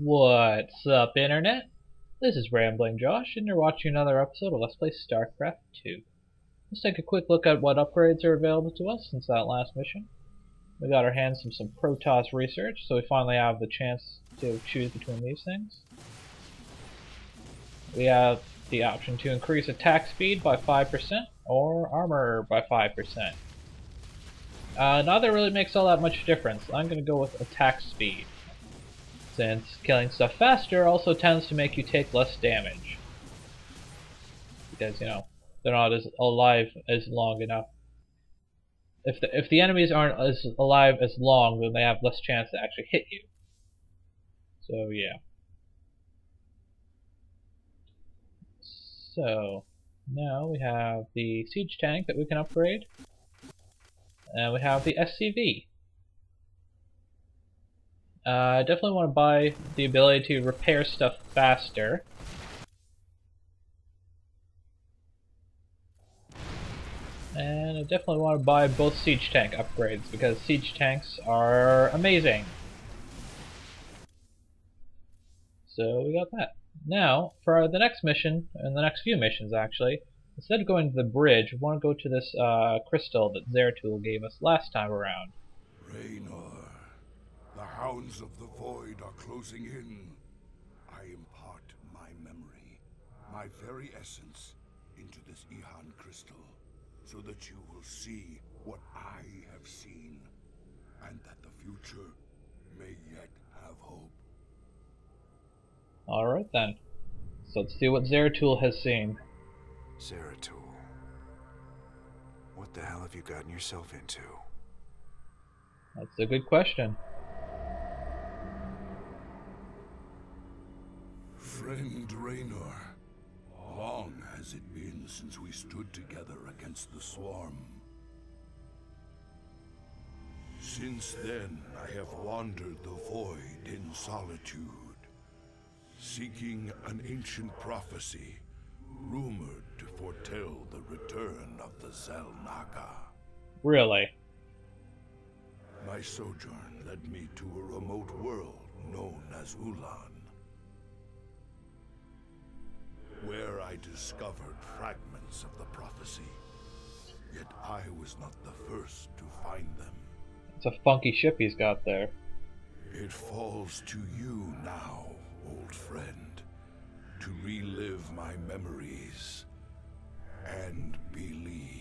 What's up, Internet? This is Rambling Josh, and you're watching another episode of Let's Play Starcraft 2. Let's take a quick look at what upgrades are available to us since that last mission. We got our hands on some Protoss research, so we finally have the chance to choose between these things. We have the option to increase attack speed by 5% or armor by 5%. Neither really makes all that much difference. I'm going to go with attack speed, since killing stuff faster also tends to make you take less damage. Because, they're not as alive as long enough. If the enemies aren't as alive as long, then they have less chance to actually hit you. So, yeah. So, now we have the siege tank that we can upgrade. And we have the SCV. I definitely want to buy the ability to repair stuff faster. And I definitely want to buy both siege tank upgrades because siege tanks are amazing. So we got that. Now, for the next mission, and the next few missions actually, instead of going to the bridge, we want to go to this crystal that Zeratul gave us last time around. Raynor, the hounds of the void are closing in. I impart my memory, my very essence, into this Ihan crystal, so that you will see what I have seen, and that the future may yet have hope. Alright then. So let's see what Zeratul has seen. Zeratul. What the hell have you gotten yourself into? That's a good question. Friend Raynor, long has it been since we stood together against the Swarm. Since then, I have wandered the void in solitude, seeking an ancient prophecy, rumored to foretell the return of the Zelnaga. Really? My sojourn led me to a remote world known as Ulan, where I discovered fragments of the prophecy. Yet I was not the first to find them. It's a funky ship he's got there. It falls to you now, old friend, to relive my memories and believe.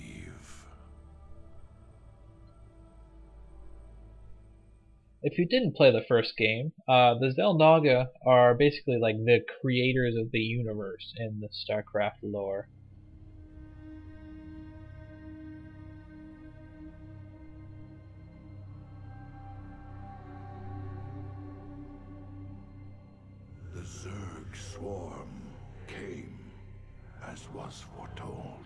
If you didn't play the first game, the Zelnaga are basically like the creators of the universe in the Starcraft lore. The Zerg swarm came as was foretold.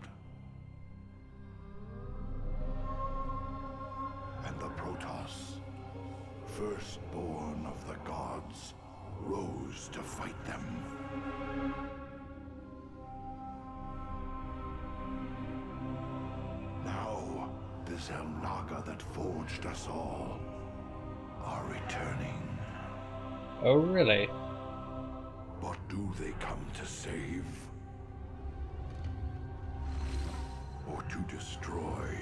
And the Protoss, firstborn of the gods, rose to fight them. Now, the Zelnaga that forged us all are returning. Oh, really? But do they come to save? Or to destroy?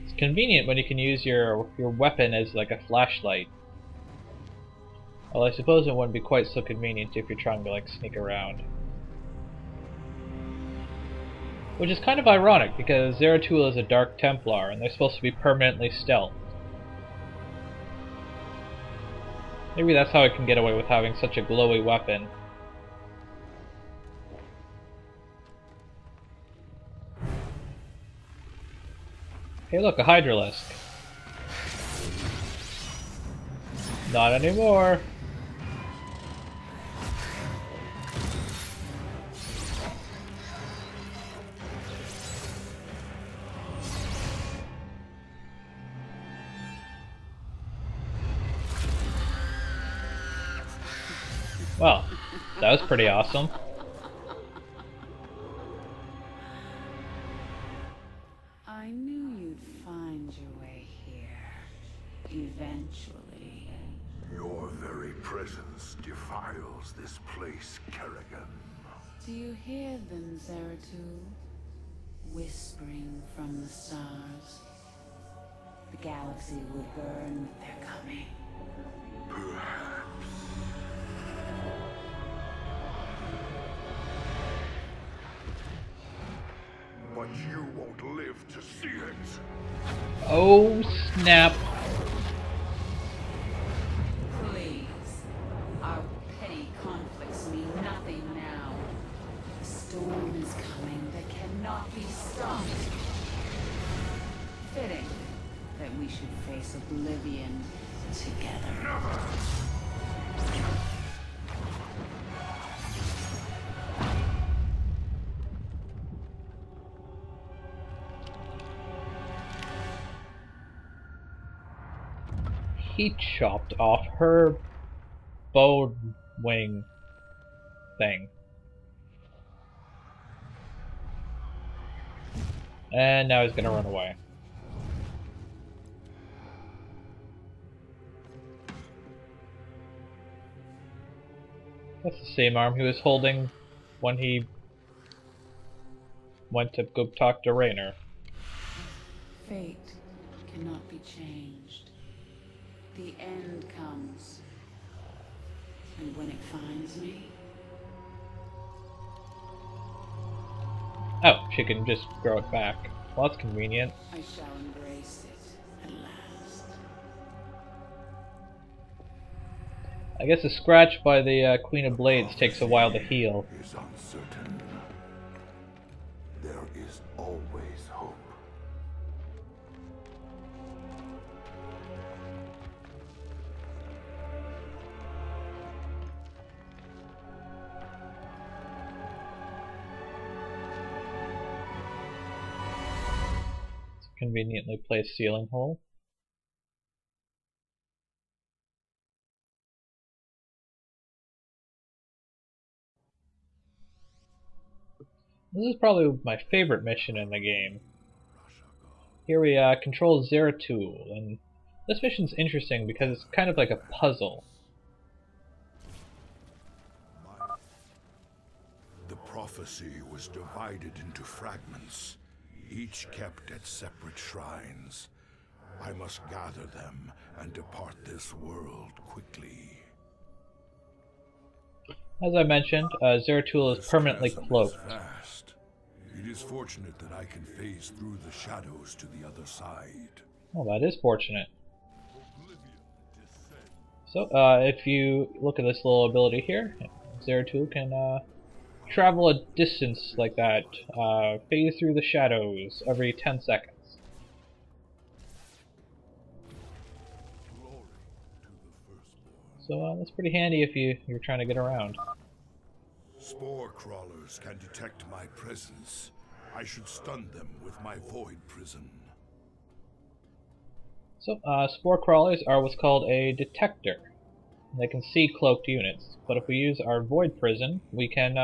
It's convenient when you can use your weapon as like a flashlight. Well, I suppose it wouldn't be quite so convenient if you're trying to like sneak around. Which is kind of ironic because Zeratul is a Dark Templar and they're supposed to be permanently stealth. Maybe that's how it can get away with having such a glowy weapon. Hey look, a Hydralisk. Not anymore. Well, that was pretty awesome. I knew you'd find your way here. Eventually. Your very presence defiles this place, Kerrigan. Do you hear them, Zeratul? Whispering from the stars. The galaxy will burn with their coming. Perhaps. But you won't live to see it. Oh, snap. Please. Our petty conflicts mean nothing now. The storm is coming that cannot be stopped. Fitting that we should face oblivion together. He chopped off her bow wing thing. And now he's gonna run away. That's the same arm he was holding when he went to go talk to Raynor. Fate cannot be changed. The end comes. And when it finds me, Oh, she can just grow it back. Well, that's convenient. I shall embrace it at last. I guess a scratch by the Queen of Blades takes a while to heal. Is uncertain. There is always hope. Conveniently placed ceiling hole. This is probably my favorite mission in the game. Here we control Zeratul, and this mission's interesting because it's kind of like a puzzle. The prophecy was divided into fragments, each kept at separate shrines. I must gather them and depart this world quickly. As I mentioned, Zeratul is permanently This chasm cloaked. is vast. It is fortunate that I can phase through the shadows to the other side. Well, that is fortunate. So, if you look at this little ability here, Zeratul can travel a distance like that, phase through the shadows every 10 seconds. So that's pretty handy if you're trying to get around. Spore crawlers can detect my presence. I should stun them with my void prison. So, spore crawlers are what's called a detector. They can see cloaked units, but if we use our void prison, we can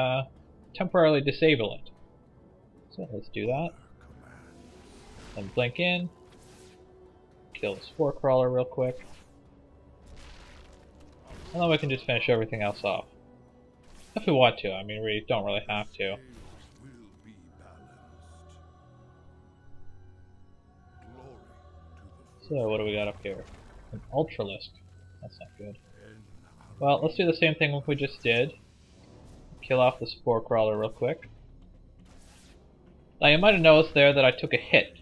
temporarily disable it. So let's do that. Then blink in, kill the spore crawler real quick, and then we can just finish everything else off. If we want to, I mean, we don't really have to. So what do we got up here? An Ultralisk. That's not good. Well, let's do the same thing we just did. Kill off the spore crawler real quick. Now you might have noticed there that I took a hit.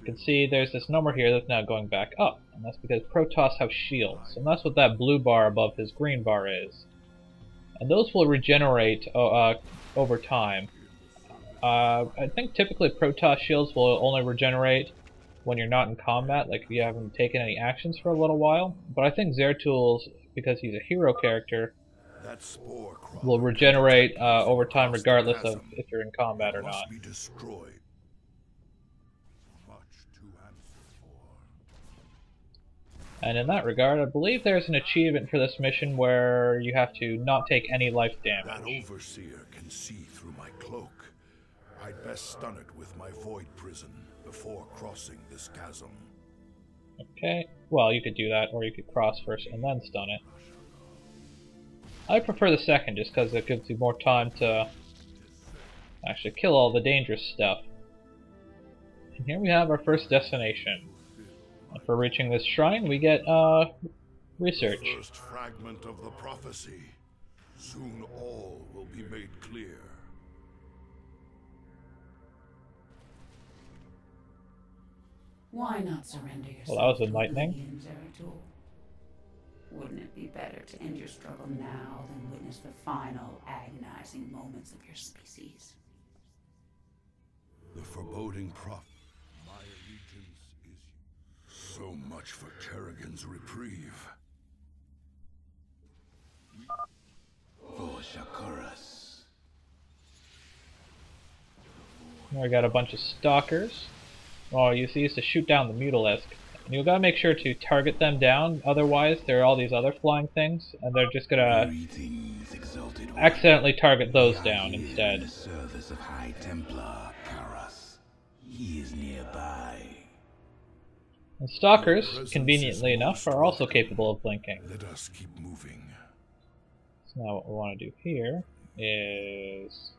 You can see there's this number here that's now going back up, and that's because Protoss have shields, and that's what that blue bar above his green bar is. And those will regenerate over time. I think typically Protoss shields will only regenerate when you're not in combat, like if you haven't taken any actions for a little while. But I think Zeratul's, because he's a hero character, will regenerate over time regardless of if you're in combat or not. And in that regard, I believe there's an achievement for this mission where you have to not take any life damage. That overseer can see through my cloak. I'd best stun it with my void prison before crossing this chasm. Okay, well, you could do that, or you could cross first and then stun it. I prefer the second just because it gives you more time to actually kill all the dangerous stuff. And here we have our first destination. And for reaching this shrine, we get research. The first fragment of the prophecy. Soon all will be made clear. Why not surrender yourself Well, that was to enlightening. oblivion, Zeratul? Wouldn't it be better to end your struggle now than witness the final, agonizing moments of your species? The foreboding prophet. My allegiance is so much for Kerrigan's reprieve. For Shakuras. We got a bunch of stalkers. Oh, you see, used to shoot down the Mutalisk. And you gotta make sure to target them down, otherwise there are all these other flying things, and they're just gonna accidentally target those down instead. In the service of High Templar Karas. He is nearby. And stalkers, conveniently enough, are also capable of blinking. Let us keep moving. So now what we want to do here is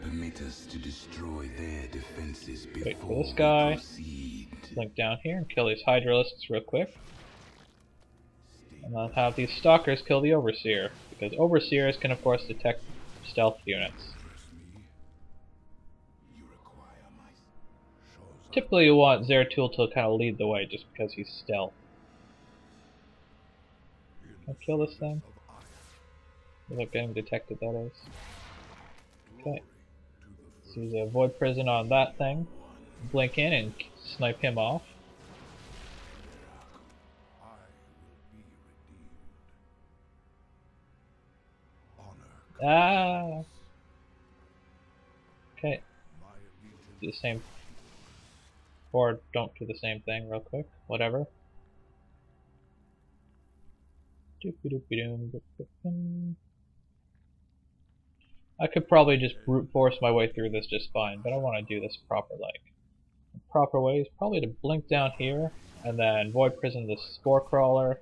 Permit us to destroy their defenses before wait for this guy, we proceed. blink down here and kill these Hydralisks real quick. And then have these stalkers kill the Overseer, because Overseers can of course detect stealth units. Typically you want Zeratul to kind of lead the way just because he's stealth. Can I kill this thing? Without getting detected, that is. Okay. So use a Void Prison on that thing. Blink in and snipe him off. Ah! Okay. Do the same. Or don't do the same thing real quick. Whatever. I could probably just brute force my way through this just fine, but I want to do this proper like. The proper way is probably to blink down here, and then Void Prison the Spore Crawler.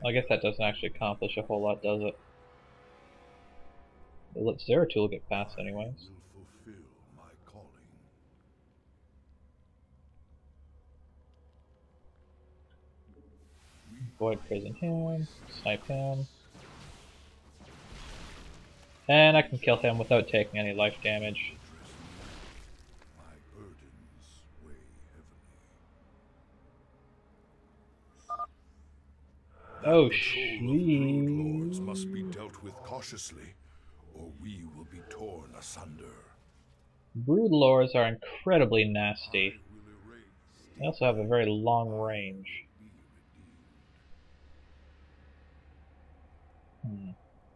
I guess that doesn't actually accomplish a whole lot, does it? It lets Zeratul get past anyways. Void Prison him, snipe him. And I can kill him without taking any life damage. Oh, Broodlords must be dealt with cautiously, or we will be torn asunder. Broodlords are incredibly nasty. They also have a very long range.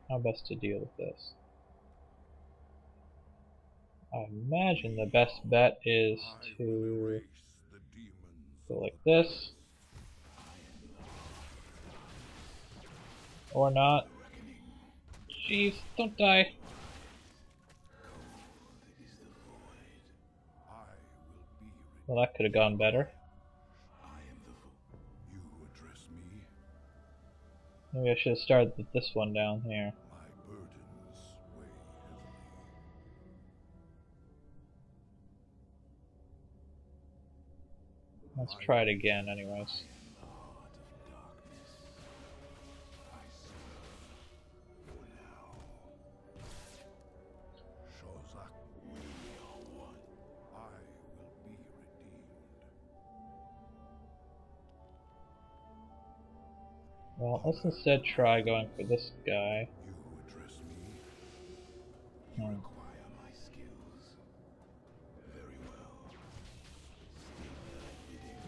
How best to deal with this? I imagine the best bet is to go like this. Or not. Jeez, don't die. Well, that could have gone better. Maybe I should have started with this one down here. Let's try it again anyways. Well, let's instead try going for this guy.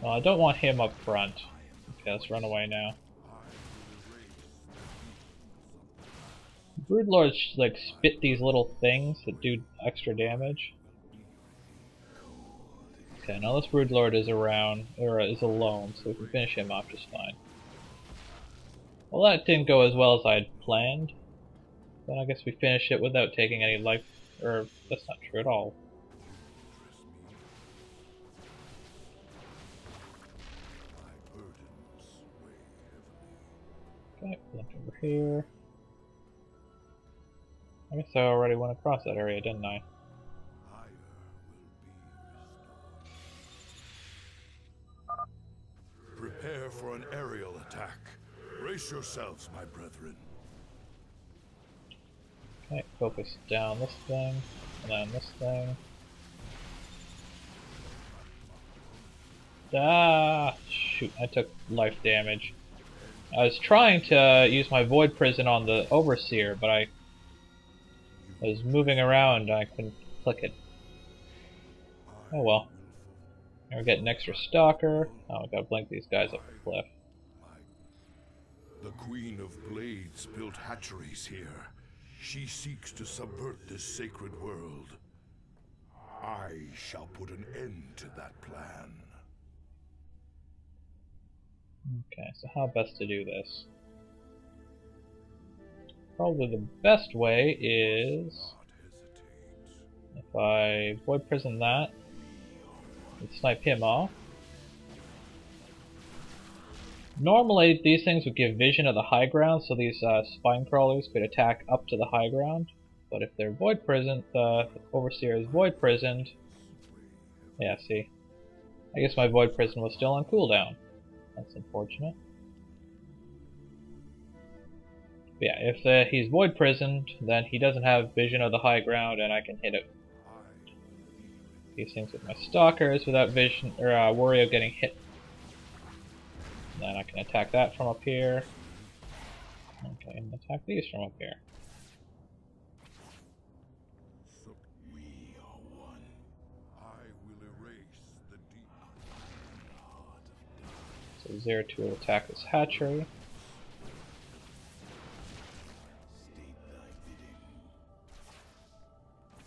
Well, I don't want him up front. Okay, let's run away now. Broodlords like spit these little things that do extra damage. Okay, now this Broodlord is around, or is alone, so we can finish him off just fine. Well, that didn't go as well as I had planned. Then I guess we finish it without taking any life, or that's not true at all. Okay, blink over here. I guess I already went across that area, didn't I? Fire will be restored. Prepare for an aerial attack. Brace yourselves, my brethren. Okay, focus down this thing, and then this thing. Ah, shoot, I took life damage. I was trying to use my Void Prison on the Overseer, but I was moving around and I couldn't click it. Oh well. Now we're getting extra Stalker. Oh, I gotta blink these guys up the cliff. The Queen of Blades built hatcheries here. She seeks to subvert this sacred world. I shall put an end to that plan. Okay, so how best to do this? Probably the best way is if I Void Prison that and snipe him off. Normally these things would give vision of the high ground, so these spine crawlers could attack up to the high ground. But if they're Void Prisoned, the Overseer is Void Prisoned. Yeah, see. I guess my Void Prison was still on cooldown. That's unfortunate. But yeah, if he's Void Prisoned, then he doesn't have vision of the high ground and I can hit it. These things with my Stalkers without vision, or worry of getting hit. And then I can attack that from up here. Okay, and attack these from up here. We are one. I will erase the deep. So Zeratul will attack this hatchery. State thy bidding.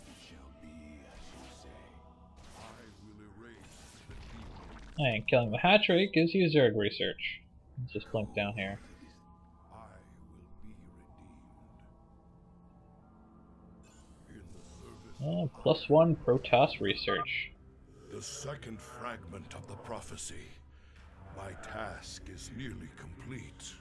It shall be as you say. I will erase the deep. And killing the hatchery gives you Zerg research. Let's just blink down here. I will be redeemed. In the service. +1 Protoss research. The second fragment of the prophecy. My task is nearly complete.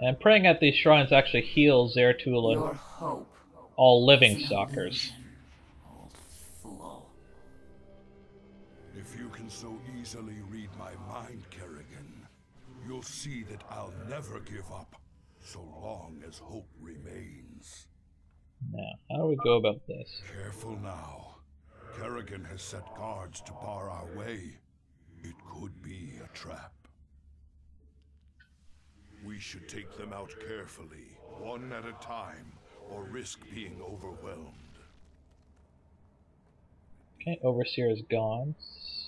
And praying at these shrines actually heals Zeratul Your and hope. all living Stalkers. Old fool. If you can so easily read my mind, Kerrigan, you'll see that I'll never give up, so long as hope remains. Now, how do we go about this? Careful now. Kerrigan has set guards to bar our way. It could be a trap. We should take them out carefully, one at a time, or risk being overwhelmed. Okay, Overseer is gone,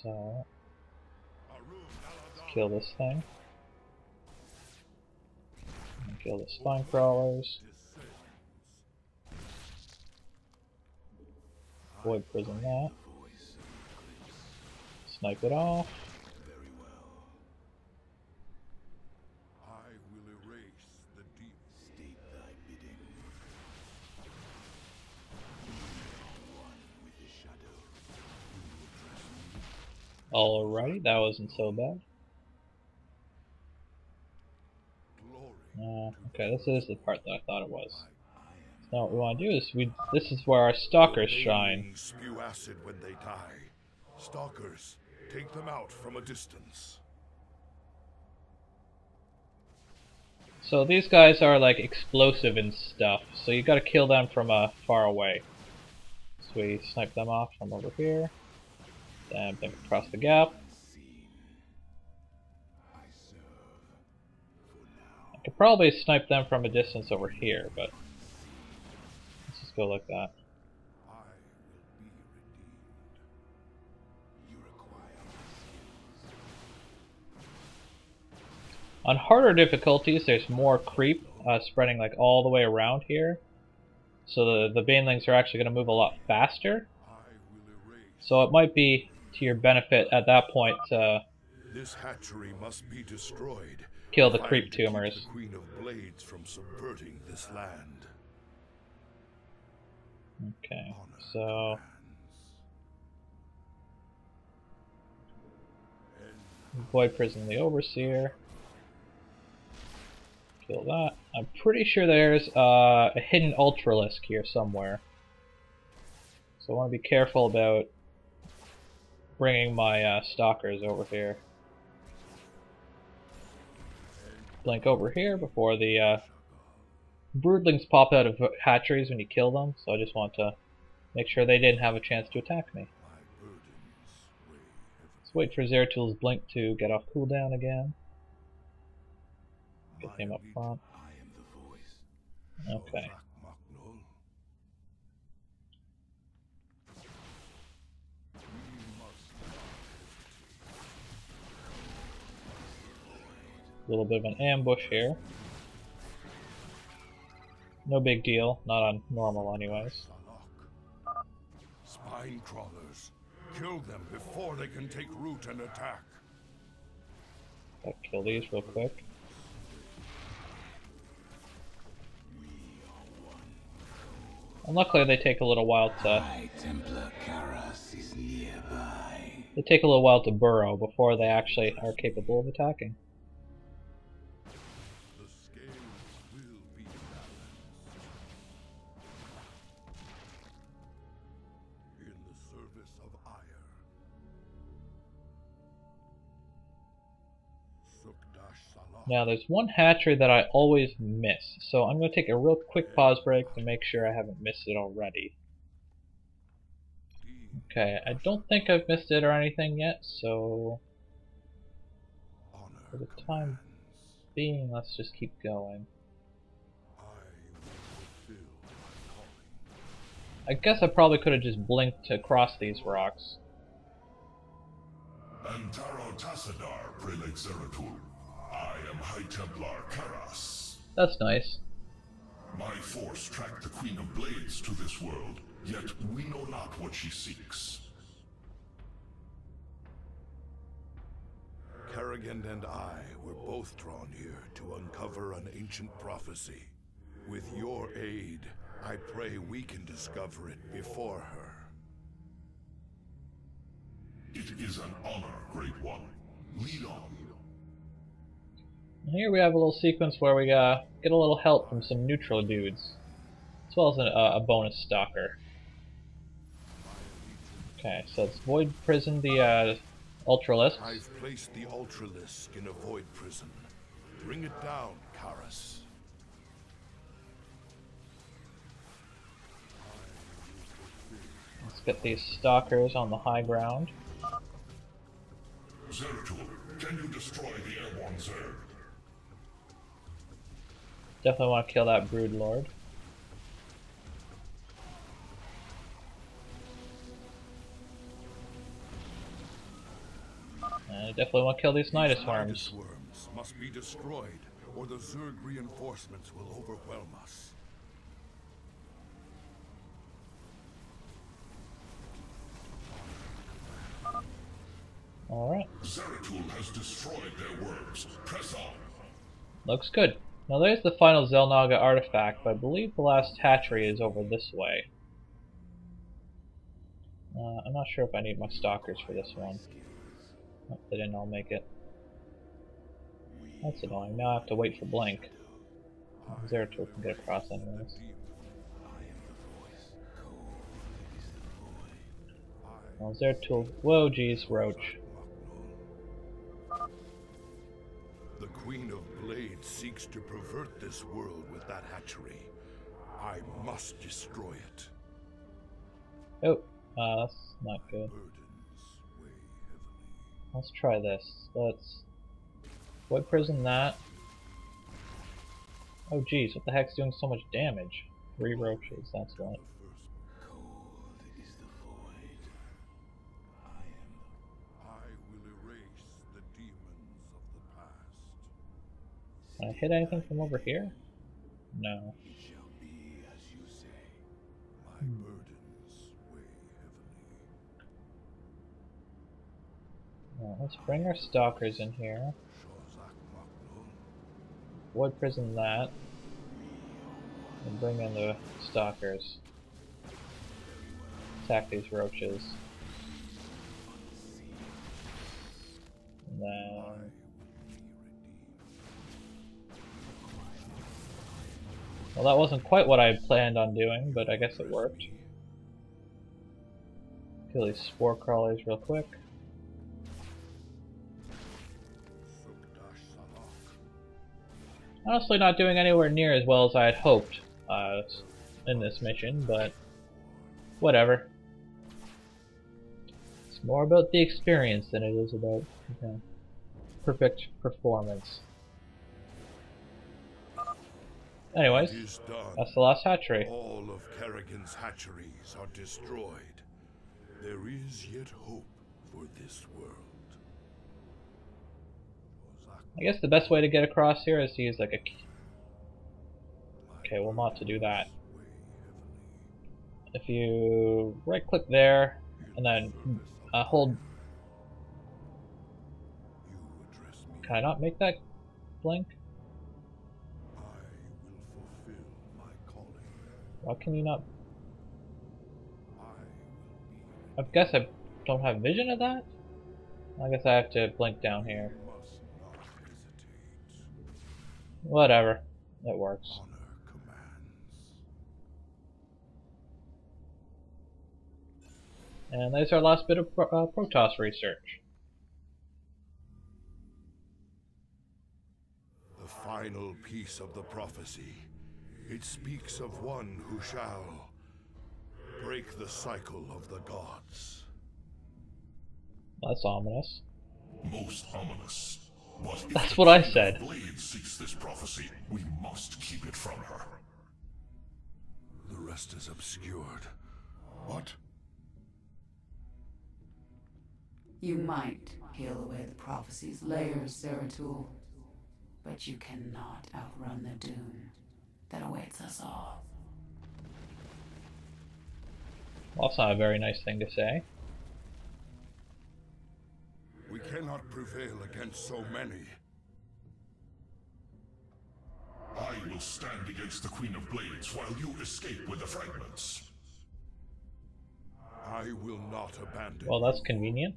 so let's kill this thing. And kill the spine crawlers. Void Prison that. Snipe it off. Very well. I will erase the deep. State thy bidding. One with the shadow. Alrighty, that wasn't so bad. Glory. Okay, this is the part that I thought it was. Now what we want to do is this is where our Stalkers shine. Banelings spew acid when they die. Stalkers, take them out from a distance. So these guys are like explosive and stuff, so you gotta kill them from far away. So we snipe them off from over here, then blink across the gap. I serve for now. I could probably snipe them from a distance over here, but let's just go like that. I will be redeemed. You require my skills. On harder difficulties, there's more creep spreading like all the way around here. So the banelings are actually going to move a lot faster. I will erase. So it might be to your benefit at that point to This hatchery must be destroyed. kill the if I am creep to keep tumors. The Queen of Blades from subverting this land. Okay, Honor so demands. Void Prison the Overseer. Kill that. I'm pretty sure there's a hidden Ultralisk here somewhere. So I want to be careful about bringing my stalkers over here. Blink over here before the broodlings pop out of hatcheries when you kill them, so I just want to make sure they didn't have a chance to attack me. Let's wait for Zeratul's blink to get off cooldown again. Get him up front. Okay. A little bit of an ambush here. No big deal, not on normal anyways. Spine crawlers. Kill them before they can take root and attack. Gotta kill these real quick. And luckily they take a little while to... Templar Karas is nearby. They take a little while to burrow before they actually are capable of attacking. The scales will be balanced. In the service of ire. Sukdash Salah. Now there's one hatchery that I always miss, so I'm going to take a real quick pause break to make sure I haven't missed it already. Okay, I don't think I've missed it or anything yet, so for the time being, let's just keep going. I guess I probably could have just blinked to cross these rocks. Antaro Tassadar, Prelate Zeratul. I am High Templar Karas. That's nice. My force tracked the Queen of Blades to this world, yet we know not what she seeks. Kerrigan and I were both drawn here to uncover an ancient prophecy. With your aid, I pray we can discover it before her. It is an honor, Great One. Lead on. Here we have a little sequence where we get a little help from some neutral dudes, as well as a bonus stalker. Okay, so let's Void Prison the Ultralisks. I've placed the Ultralisk in a void prison. Bring it down, Karas. Let's get these stalkers on the high ground. Zeratul, can you destroy the airborne Zerg? Definitely want to kill that Brood Lord. And I definitely want to kill these Nidus worms. Worms must be destroyed, or the Zerg reinforcements will overwhelm us. Alright. Zeratul has destroyed their worms. Press on. Looks good. Now there's the final Xel'Naga artifact, but I believe the last hatchery is over this way. I'm not sure if I need my stalkers for this one. Oh, they didn't all make it. That's annoying. Now I have to wait for Blink. Zeratul can get across anyways. Well, Zeratul... Whoa, geez, Roach. The Queen of Blades seeks to pervert this world with that hatchery. I must destroy it. Oh, that's not good. Burdens weigh heavily. Let's try this. Let's... Void Prison that. Oh geez, what the heck's doing so much damage? 3 roaches, that's what. Cold is the void. I will erase the demons of the past. Can I hit anything from over here? No. It shall be as you say. My burdens weigh heavily. Well, let's bring our stalkers in here. Shozak Maknul. Void Prison that. And bring in the stalkers. Attack these roaches. And then... Well, that wasn't quite what I had planned on doing, but I guess it worked. Kill these spore crawlers real quick. Honestly, not doing anywhere near as well as I had hoped in this mission, but whatever. It's more about the experience than it is about, you know, perfect performance. Anyways, that's the last hatchery. All of Kerrigan's hatcheries are destroyed. There is yet hope for this world. I guess the best way to get across here is to use like a key. Okay, well, not to do that. If you right click there and then hold. Can I not make that blink? Why can you not? I guess I don't have vision of that? I guess I have to blink down here. Whatever. It works. And there's our last bit of Protoss research. The final piece of the prophecy. It speaks of one who shall break the cycle of the gods. That's ominous. Most ominous. But if That's the what I Queen said. of Blades seeks this prophecy, we must keep it from her. The rest is obscured. What? You might peel away the prophecy's layers, Zeratul, but you cannot outrun the doom that awaits us all. Well, that's not a very nice thing to say. We cannot prevail against so many. I will stand against the Queen of Blades while you escape with the fragments. I will not abandon. Well, that's convenient.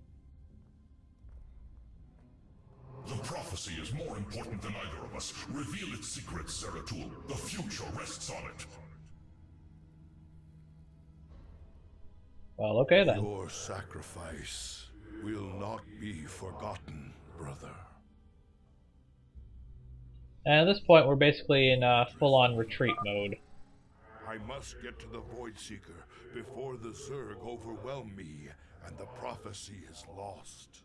The prophecy is more important than either of us. Reveal its secrets, Zeratul. The future rests on it. Well, okay then. Your sacrifice will not be forgotten, brother. And at this point, we're basically in full-on retreat mode. I must get to the Void Seeker before the Zerg overwhelm me and the prophecy is lost.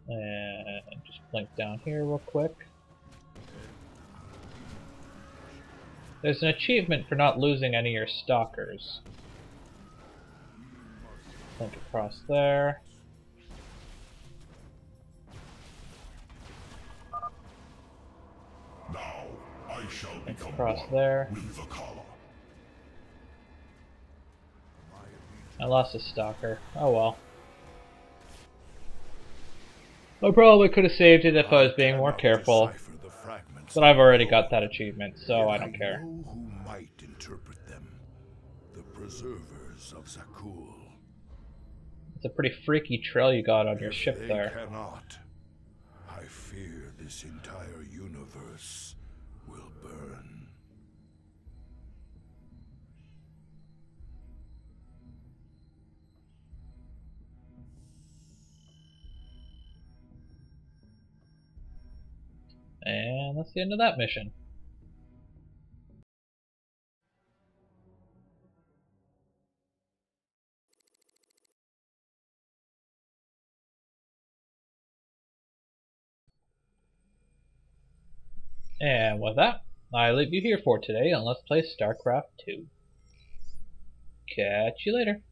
And just blink down here real quick. There's an achievement for not losing any of your stalkers. Blink across there. Now, I shall become Across one there. with the Kala. I lost a stalker. Oh well. I probably could have saved it if I was being more careful. But I've already got that achievement, so I don't care. Know who might interpret them. The preservers of Zakul. It's a pretty freaky trail you got on your ship They there. cannot. I fear this entire universe will burn. And that's the end of that mission. And with that, I leave you here for today, and let's play Starcraft 2. Catch you later.